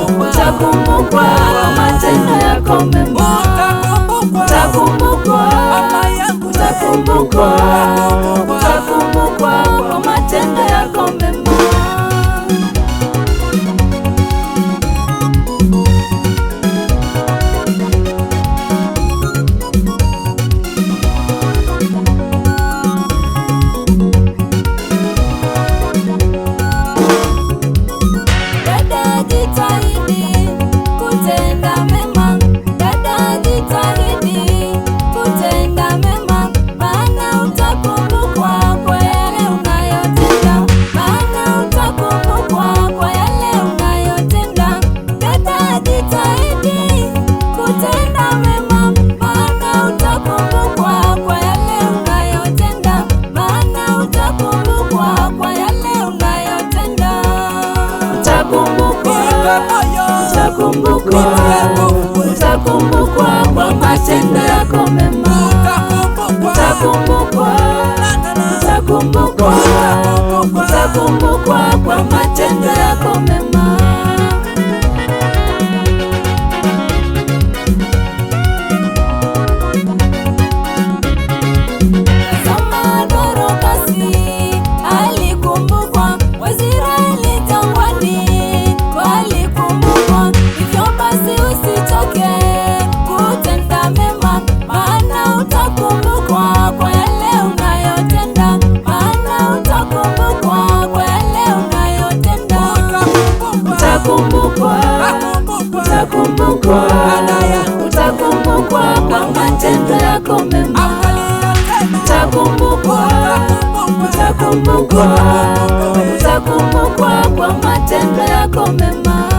utakumbukwa kwa matendo yako mema, utakumbukwa, utakumbukwa, utakumbukwa kwa matendo yako mema. Utakumbukwa kwa matendo yako mema, utakumbukwa, utakumbukwa, utakumbukwa kwa matendo yako mema. Kama Dorokasi alikumbukwa, Waisraeli jangwani walikumbukwa. Hivyo basi usichoke kutenda mema, maana utakumbukwa kwa yale unayotenda, maana utakumbukwa kwa yale unayotenda. Utakumbukwa, utakumbukwa, utakumbukwa kwa matendo yako mema, utakumbukwa, utakumbukwa, utakumbukwa kwa matendo yako mema.